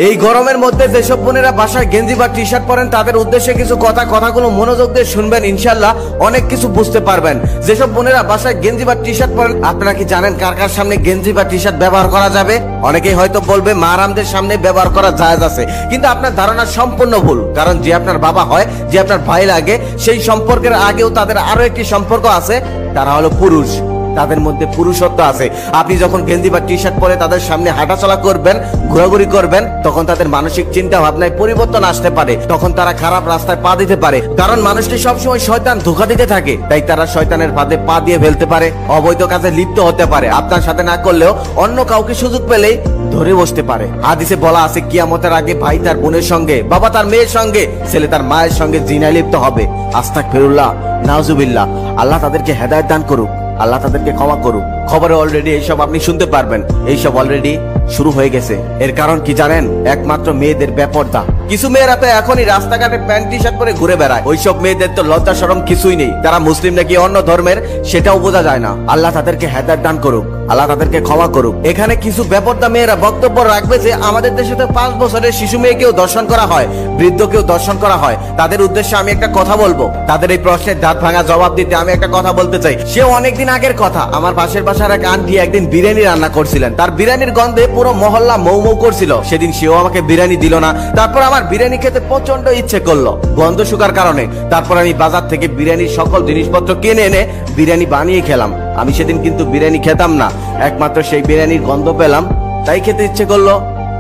এই গরমের মধ্যে যেসব বোনেরা বাসায় গেঞ্জি বা টি শার্ট পরেন তাদের উদ্দেশ্যে কিছু কথাগুলো মনোযোগ দিয়ে শুনবেন, ইনশাল্লাহ অনেক কিছু বুঝতে পারবেন। যেসব বোনেরা বাসায় গেঞ্জি বা টি শার্ট পরেন, আপনারা কি জানেন কার কার সামনে গেঞ্জি বা টি শার্ট ব্যবহার করা যাবে? অনেকেই হয়তো বলবে মারামদের সামনে ব্যবহার করা জায়েজ আছে, কিন্তু আপনার ধারণা সম্পূর্ণ ভুল। কারণ যে আপনার বাবা হয়, যে আপনার ভাই লাগে, সেই সম্পর্কের আগেও তাদের আরো একটি সম্পর্ক আছে, তারা হলো পুরুষ। তাদের মধ্যে পুরুষত্ব আছে। আপনি যখন গেঞ্জি বা টি শার্ট পরে তাদের সামনে হাঁটাচলা করবেন, ঘোরাঘুরি করবেন, তখন তাদের মানসিক চিন্তা ভাবনায় পরিবর্তন আসতে পারে। তখন তারা খারাপ রাস্তায় পা দিতে পারে। কারণ মানুষকে সবসময় শয়তান ধোঁকা দিতে থাকে, তাই তারা শয়তানের ফাঁদে পা দিয়ে ফেলতে পারে, অবৈধ কাজে লিপ্ত হতে পারে। আপনার সাথে না করলেও অন্য কাউকে সুযোগ পেলেই ধরে বসতে পারে। হাদিসে বলা আছে কিয়ামতের আগে ভাই তার বোনের সঙ্গে, বাবা তার মেয়ের সঙ্গে, ছেলে তার মায়ের সঙ্গে জিনায় লিপ্ত হবে। আস্তাগফিরুল্লাহ, নাউজুবিল্লাহ। আল্লাহ তাদেরকে হেদায়েত দান করুক, আল্লাহ তাদেরকে ক্ষমা করুক। খবরে অলরেডি এইসব আপনি শুনতে পারবেন, এইসব অলরেডি শুরু হয়ে গেছে। এর কারণ কি জানেন? একমাত্র মেয়েদের বেপরদা। কিছু মেয়েরা তো এখনই রাস্তাঘাটে প্যান্ট টি শার্ট পরে ঘুরে বেড়ায়। ওইসব মেয়েদের তো লজ্জা শরম কিছুই নেই। তারা মুসলিম নাকি অন্য ধর্মের সেটাও বোঝা যায় না। আল্লাহ তাদেরকে হেদায়েত দান করুক, আল্লাহ তাদেরকে ক্ষমা করুক। এখানে কিছু বেপরদা মেয়েরা বক্তব্য রাখবে যে আমাদের দেশে তো 5 বছরের শিশু মেয়েকেও দর্শন করা হয়, বৃদ্ধকেও দর্শন করা হয়। তাদের উদ্দেশ্যে আমি একটা কথা বলবো। তাদের এই প্রশ্নের দাঁত ভাঙা জবাব দিতে আমি একটা কথা বলতে চাই। সেও অনেকদিন আগের কথা। আমার পাশের বাসার এক আন্টি একদিন বিরিয়ানি রান্না করছিলেন। তার বিরিয়ানির গন্ধে পুরো মহল্লা মৌ মৌ করছিল। সেদিন সেও আমাকে বিরিয়ানি দিল না। তারপর আমার বিরিয়ানি খেতে প্রচন্ড ইচ্ছে করলো গন্ধ শুকার কারণে। তারপর আমি বাজার থেকে বিরিয়ানির সকল জিনিসপত্র কিনে এনে বিরিয়ানি বানিয়ে খেলাম। আমি সেদিন কিন্তু বিরিয়ানি খেতাম না, একমাত্র সেই বিরিয়ানির গন্ধ পেলাম, তাই খেতে ইচ্ছে করলো,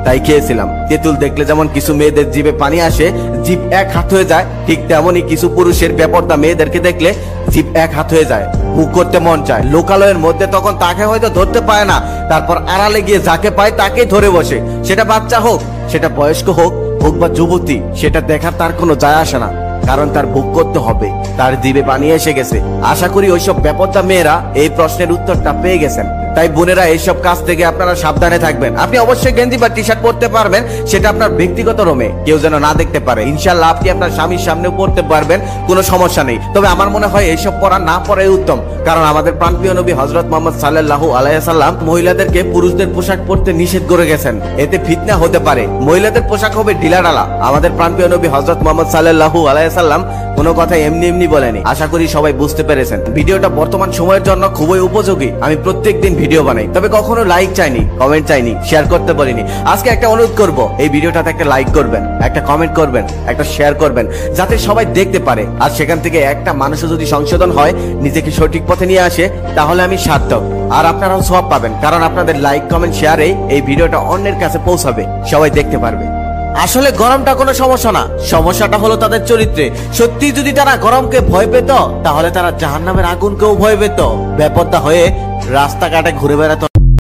তাই খেয়েছিলাম। তেঁতুল দেখলে যেমন কিছু মেয়েদের জিভে পানি আসে, জিভ এক হাত হয়ে যায়, ঠিক তেমনই কিছু পুরুষের বেপরদা মেয়েদেরকে দেখলে জিভ এক হাত হয়ে যায়, হুক করতে মন চায়। লোকালয়ের মধ্যে তখন তাকে হয়তো ধরতে পায় না, তারপর আড়ালে গিয়ে যাকে পায় তাকেই ধরে বসে। সেটা বাচ্চা হোক, সেটা বয়স্ক হোক বা যুবতী, সেটা দেখার তার কোনো যায় আসে না। কারণ তার ভোগ করতে হবে, তার জিভে পানি এসে গেছে। আশা করি ওইসব বেপরদা মেয়েরা এই প্রশ্নের উত্তরটা পেয়ে গেছেন। তাই বোনেরা, এইসব কাজ থেকে আপনারা সাবধানে থাকবেন। আপনি অবশ্যই গেঞ্জি বা টি শার্ট পরতে পারবেন, সেটা আপনার ব্যক্তিগত রুমে কেউ যেন না দেখতে পারে। ইনশাআল্লাহ আপনি আপনার স্বামীর সামনেও পড়তে পারবেন, কোনো সমস্যা নেই। তবে আমার মনে হয় এইসব পরা না পরাই উত্তম। কারণ আমাদের প্রাণপ্রিয় নবী হযরত মুহাম্মদ সাল্লাল্লাহু আলাইহি ওয়াসাল্লাম মহিলাদেরকে পুরুষদের পোশাক পরতে নিষেধ করে গেছেন। এতে ফিতনা হতে পারে, মহিলাদের পোশাক হবে ঢিলাঢালা। আমাদের প্রাণপ্রিয় নবী হযরত মুহাম্মদ সাল্লাল্লাহু আলাইহি ওয়াসাল্লাম কোনো কথা এমনি এমনি বলেনি। আশা করি সবাই বুঝতে পেরেছেন। ভিডিওটা বর্তমান সময়ের জন্য খুবই উপযোগী। আমি প্রত্যেকদিন ভিডিও বানাই, তবে কখনো লাইক চাইনি, কমেন্ট চাইনি, শেয়ার করতে বলিনি। আজকে একটা অনুরোধ করব, এই ভিডিওটাতে একটা লাইক করবেন, একটা কমেন্ট করবেন, একটা শেয়ার করবেন, যাতে সবাই দেখতে পারে। আর সেখান থেকে একটা মানুষও যদি সংশোধন হয়, নিজেকে সঠিক পথে নিয়ে আসে, তাহলে আমি সার্থক। আর আপনারাও সওয়াব পাবেন, কারণ আপনাদের লাইক কমেন্ট শেয়ারে এই ভিডিওটা অন্যের কাছে পৌঁছাবে, সবাই দেখতে পারবে। আসলে গরমটা কোনো সমস্যা না, সমস্যাটা হলো তাদের চরিত্রে। সত্যি যদি তারা গরমকে ভয় পেত, তাহলে তারা জাহান্নামের আগুনকেও ভয় পেত। বেপরদা হয়ে রাস্তাঘাটে ঘুরে বেড়াতো।